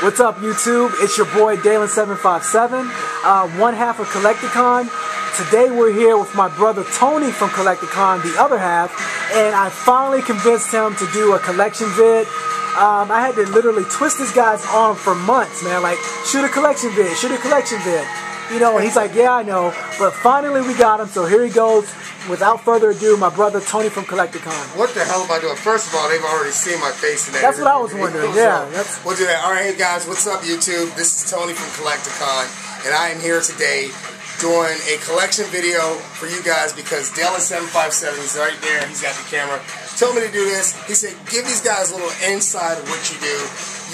What's up, YouTube? It's your boy Dalen757, one half of Collecticon. Today we're here with my brother Tony from Collecticon, the other half, and I finally convinced him to do a collection vid. I had to literally twist this guy's arm for months, man, like, shoot a collection vid, shoot a collection vid. You know, and he's like, yeah, I know, but finally we got him, so here he goes. Without further ado, my brother Tony from Collecticon. What the hell am I doing? First of all, they've already seen my face in that. That's what I was wondering, yeah. We'll do that. Alright, hey guys, what's up YouTube? This is Tony from Collecticon, and I am here today doing a collection video for you guys because Dalen757 is right there. He's got the camera. Told me to do this. He said, give these guys a little inside of what you do.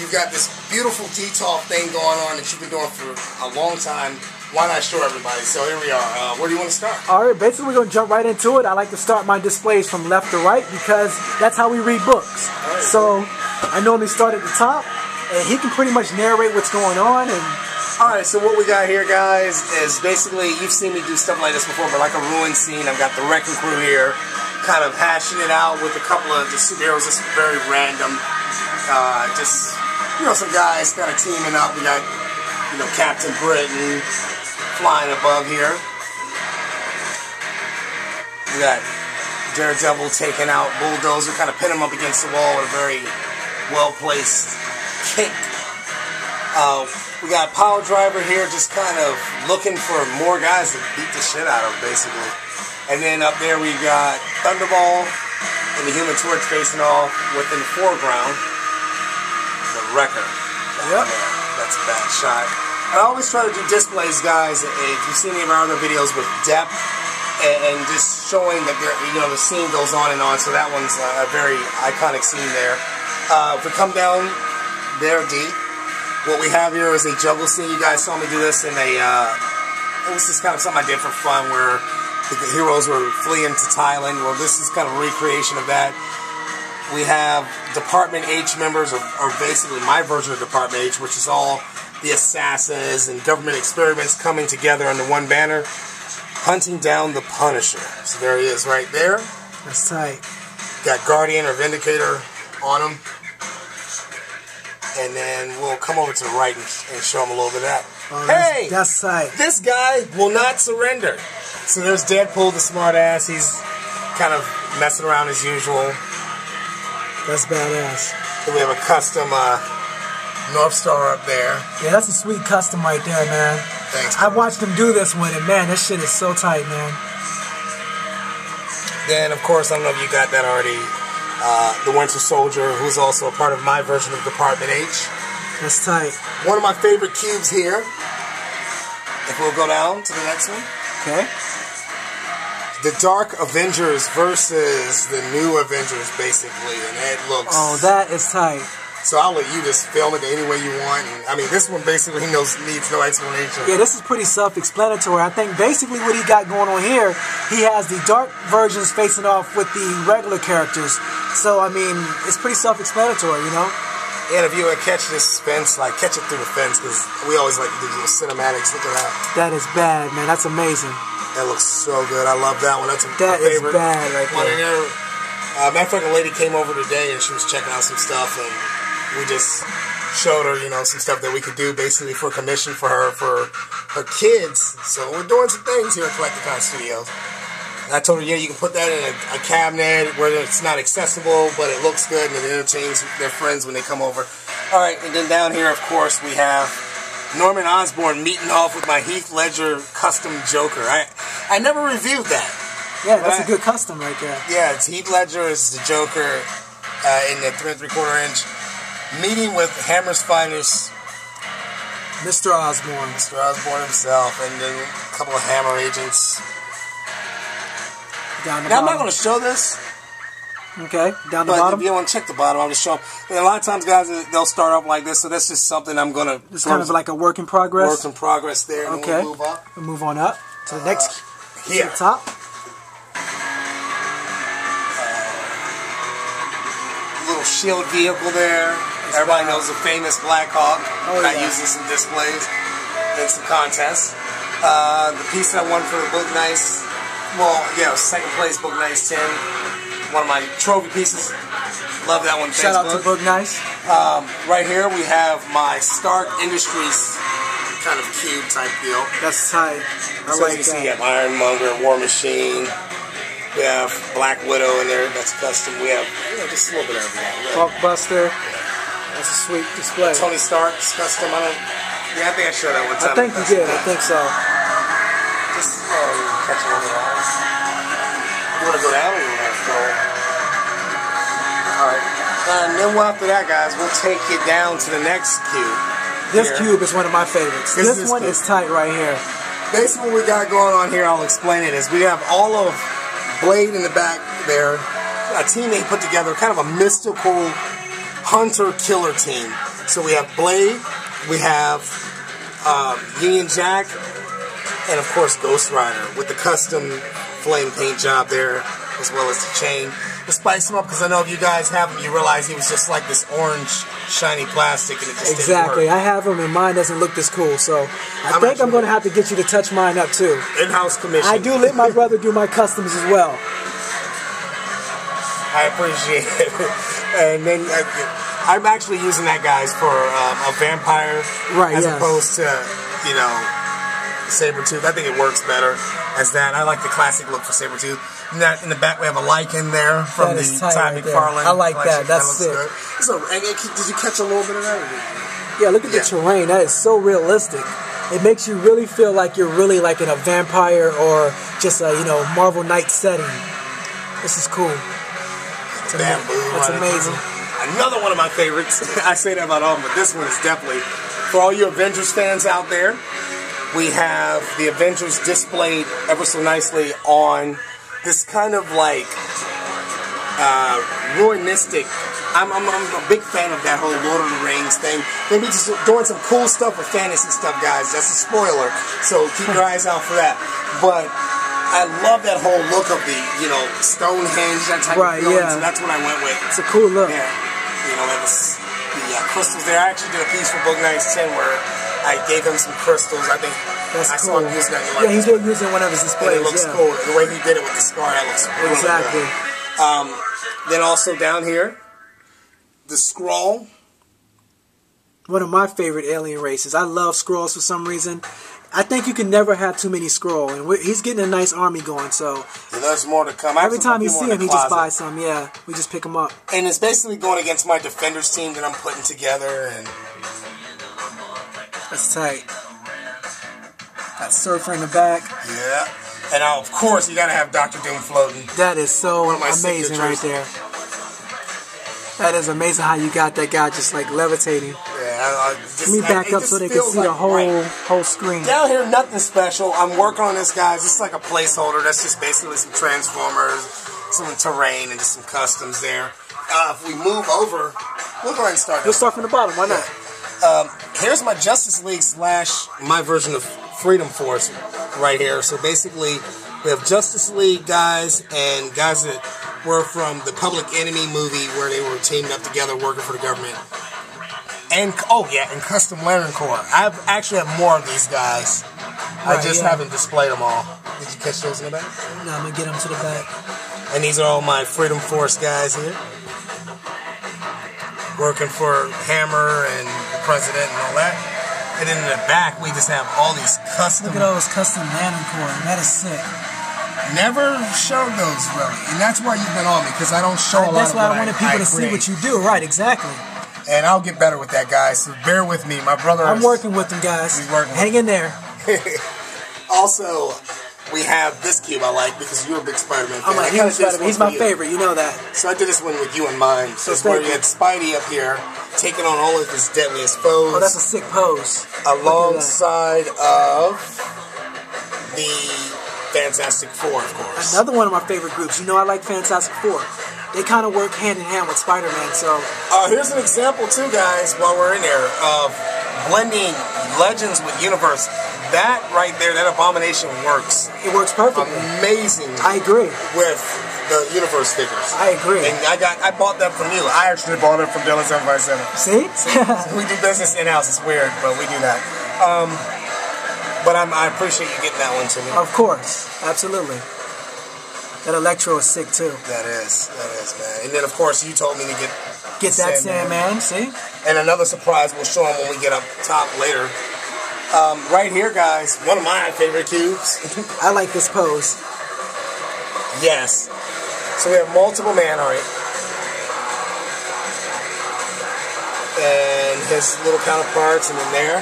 You've got this beautiful detail thing going on that you've been doing for a long time. Why not show everybody? So here we are. Where do you want to start? Alright, basically we're going to jump right into it. I like to start my displays from left to right because that's how we read books. Right, so I normally start at the top, and he can pretty much narrate what's going on. And alright, so what we got here, guys, is basically, you've seen me do stuff like this before, but like a ruin scene. I've got the wrecking crew here, kind of hashing it out with a couple of the superheroes. This is very random. Just, you know, some guys kind of teaming up. We got, you know, Captain Britain flying above here. We got Daredevil taking out Bulldozer, kind of pinning him up against the wall with a very well-placed kick. We got Power Driver here just kind of looking for more guys to beat the shit out of, basically. And then up there we got Thunderball and the Human Torch facing off within the foreground. The Wrecker. Yep. That's a bad shot. I always try to do displays, guys, if you've seen any of our other videos, with depth and just showing that, you know, the scene goes on and on. So that one's a very iconic scene there. If we come down there, D, what we have here is a juggle scene. You guys saw me do this in a, it was just kind of something I did for fun where the heroes were fleeing to Thailand. Well, this is kind of a recreation of that. We have Department H members, or basically my version of Department H, which is all the assassins and government experiments coming together under one banner, hunting down the Punisher. So there he is right there. That's tight. Got Guardian or Vindicator on him. And then we'll come over to the right and show him a little bit of that. Oh, hey! That's tight. This guy will not surrender. So there's Deadpool, the smart ass. He's kind of messing around as usual. That's badass. Then we have a custom North Star up there. Yeah, that's a sweet custom right there, man. Thanks. I watched him do this one, and man, this shit is so tight, man. Then, of course, I don't know if you got that already. The Winter Soldier, who's also a part of my version of Department H. That's tight. One of my favorite cubes here. If we'll go down to the next one. Okay. The Dark Avengers versus the New Avengers, basically, and it looks... Oh, that is tight. So I'll let you just film it any way you want. And, I mean, this one basically needs no explanation. Yeah, this is pretty self-explanatory. I think basically what he got going on here, he has the dark versions facing off with the regular characters. So, I mean, it's pretty self-explanatory, you know? And if you would catch this fence, like, catch it through the fence, because we always like to do little cinematics. Look at that. That is bad, man. That's amazing. That looks so good. I love that one. That's that my favorite. That is bad right one there. In there. Matter of fact, a lady came over today and she was checking out some stuff, and we just showed her, you know, some stuff that we could do basically for commission for her kids. So we're doing some things here at Collecticon Studios. And I told her, yeah, you can put that in a cabinet where it's not accessible, but it looks good and it entertains their friends when they come over. All right, and then down here, of course, we have Norman Osborn meeting off with my Heath Ledger custom Joker. I never reviewed that. Yeah, that's a good custom right there. Yeah, it's Heath Ledger is the Joker in the 3 3/4 inch. Meeting with Hammer's finest, Mr. Osborn. Mr. Osborn himself, and then a couple of Hammer agents. Down the now, bottom. I'm not going to show this. Okay, down the but bottom. If you want to check the bottom, I'll just show them. And a lot of times, guys, they'll start off like this, so that's just something I'm going to... It's kind of like a work in progress? Work in progress there, and okay. we'll move up. We'll move on up to the next... Here. To the top. Little shield vehicle there. Everybody knows the famous Black Hawk. Oh, I yeah. use this in displays, in some contests. The piece I won for the Book Nice, well, yeah, second place Book Nice 10. One of my trophy pieces. Love that one. Shout out to Book Nice. Right here we have my Stark Industries kind of cube type deal. That's tight. I So like as you that. see, you have Ironmonger, War Machine. We have Black Widow in there. That's custom. We have just a little bit of everything. Hulkbuster. That's a sweet display. Tony Stark's custom. I think I showed that one time. I think you did. I think so. Just catch it over the eyes. You want to go down or you want to go? Alright. And then after that, guys, we'll take you down to the next cube. This here. cube is one of my favorites. This one is tight right here. Basically what we got going on here, I'll explain it, is we have all of Blade in the back there, a team they put together, kind of a mystical hunter-killer team. So we have Blade, we have Union Jack, and of course Ghost Rider with the custom flame paint job there, as well as the chain. To spice him up, because I know if you guys have him, you realize he was just like this orange, shiny plastic, and it just exactly. didn't work. I have him, and mine doesn't look this cool. So I think I'm going to have to get you to touch mine up too. In-house commission. I do let my brother do my customs as well. I appreciate it. And then I'm actually using that, guys, for a vampire, right? As opposed to, you know, Sabretooth. I think it works better as that. I like the classic look for Sabretooth. In the back, we have a Lycan there from the Todd McFarlane. I like collection. that. That's sick. Did you catch a little bit of that? Yeah, look at the terrain. That is so realistic. It makes you really feel like you're really like in a vampire or just a Marvel Knight setting. This is cool. Bamboo. That's amazing. Another one of my favorites. I say that about all of them, but this one is definitely for all you Avengers fans out there. We have the Avengers displayed ever so nicely on this kind of like ruinistic. I'm a big fan of that whole Lord of the Rings thing. Maybe just doing some cool stuff with fantasy stuff, guys. That's a spoiler, so keep your eyes out for that. But I love that whole look of the Stonehenge, that type of feeling. So that's what I went with. It's a cool look. Yeah, that was the crystals there. I actually did a piece for Book Nights 10 where I gave him some crystals. I think that's cool. Saw him using that. Yeah, he did use it in one of his displays. And it looks cool. The way he did it with the scar, that looks really good. Then also down here, the Skrull. One of my favorite alien races. I love Skrulls for some reason. I think you can never have too many Skrull, and he's getting a nice army going. So there's more to come. Every time you see him, he just buys some. Yeah, we just pick him up. And it's basically going against my Defenders team that I'm putting together, and that's tight. Got Surfer in the back. Yeah, and now of course you got to have Dr. Doom floating. That is so amazing right there. That is amazing how you got that guy just like levitating. Yeah, let me back up so they can see the whole screen. Down here, nothing special. I'm working on this, guys. This is like a placeholder. That's just basically some Transformers, some terrain, and just some customs there. If we move over, we'll go ahead and start. We'll start from the bottom. Why not? Here's my Justice League / my version of Freedom Force right here. So basically, we have Justice League guys and guys that were from the Public Enemy movie where they were teamed up together working for the government. And and Custom Lantern Corps. I actually have more of these guys. I just haven't displayed them all. Did you catch those in the back? No, I'm gonna get them to the back. And these are all my Freedom Force guys here, working for Hammer and the President and all that. And then in the back, we just have all these custom. Look at all those Custom Lantern Corps. That is sick. Never showed those really, and that's why you've been on me, because I don't show a lot. That's why I wanted people to see what you do. Right, exactly. And I'll get better with that, guys. So bear with me. My brother. I'm working with them, guys. He's working. Hang in there. Also, we have this cube I like because you're a big Spider-Man fan. I'm a huge Spider-Man. He's my favorite. You know that. So I did this one with you in mind. So it's where you had Spidey up here taking on all of his deadliest foes. Oh, that's a sick pose. Alongside of the Fantastic Four, of course. Another one of my favorite groups. You know I like Fantastic Four. They kind of work hand in hand with Spider-Man, so... here's an example, too, guys, while we're in there, of blending Legends with Universe. That right there, that Abomination works. It works perfectly. Amazing. I agree. With the Universe figures. I agree. And I bought that from you. I actually bought it from Dylan 757. See? We do business in-house. It's weird, but we do that. But I appreciate you getting that one to me. Of course. Absolutely. That Electro is sick too. That is, man. And then, of course, you told me to get that Sandman. See? And another surprise we'll show him when we get up top later. Right here, guys, one of my favorite cubes. I like this pose. Yes. So we have multiple man art. And his little counterparts, and then there.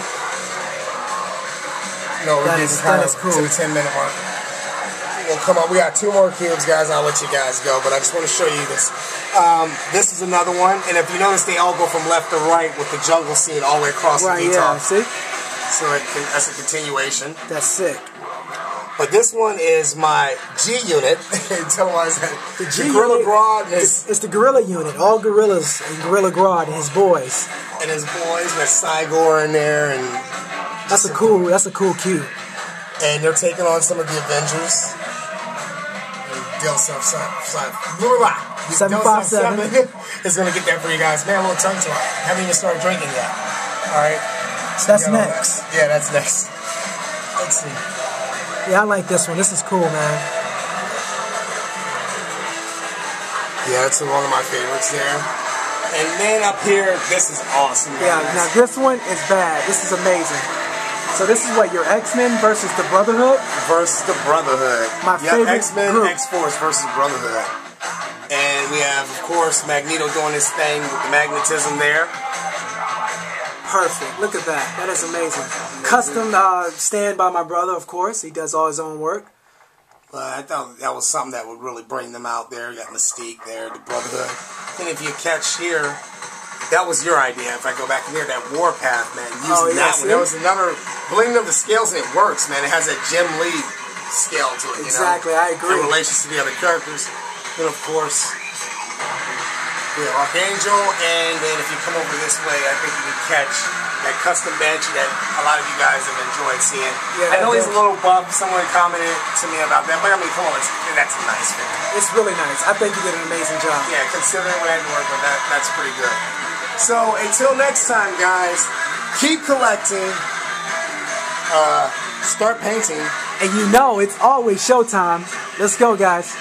No, we're getting kind of cool. To the 10-minute mark. Well, come on, we got 2 more cubes, guys. I'll let you guys go, but I just want to show you this. This is another one, and if you notice, they all go from left to right with the jungle scene all the way across the detail. Yeah, see? So that's a continuation. That's sick. But this one is my G unit. Tell them why is that? The G Gorilla unit, Grodd. It's the Gorilla unit. All gorillas and Gorilla Grodd and his boys. And his boys with Cygor in there, and that's a cool cube. And they're taking on some of the Avengers. Del 757 is gonna get that for you guys. Man, a little tongue tie. Haven't even started drinking yet. All right. So that's next. Yeah, that's next. Let's see. Yeah, I like this one. This is cool, man. Yeah, it's one of my favorites there. And then up here, this is awesome. Yeah, now this one is bad. This is amazing. So this is what, your X-Men versus the Brotherhood? Versus the Brotherhood. My favorite X-Men, group. X-Force versus Brotherhood. And we have, of course, Magneto doing his thing with the magnetism there. Perfect. Look at that. That is amazing. Custom stand by my brother, of course. He does all his own work. I thought that was something that would really bring them out there. You got Mystique there, the Brotherhood. And if you catch here, that was your idea. If I go back in here, that Warpath, man, using that one. There was another bling of the scales, and it works, man. It has that Jim Lee scale to it. Exactly, you know? I agree. In relation to the other characters. Then, of course, we have Archangel, and then if you come over this way, I think you can catch that custom bench that a lot of you guys have enjoyed seeing. Yeah, I know he's a little buff. Someone commented to me about that, but I mean, come on, that's a nice fit. It's really nice. I think you did an amazing job. Yeah, considering what I had to work with, that's pretty good. So until next time, guys, keep collecting, start painting. And you know it's always showtime. Let's go, guys.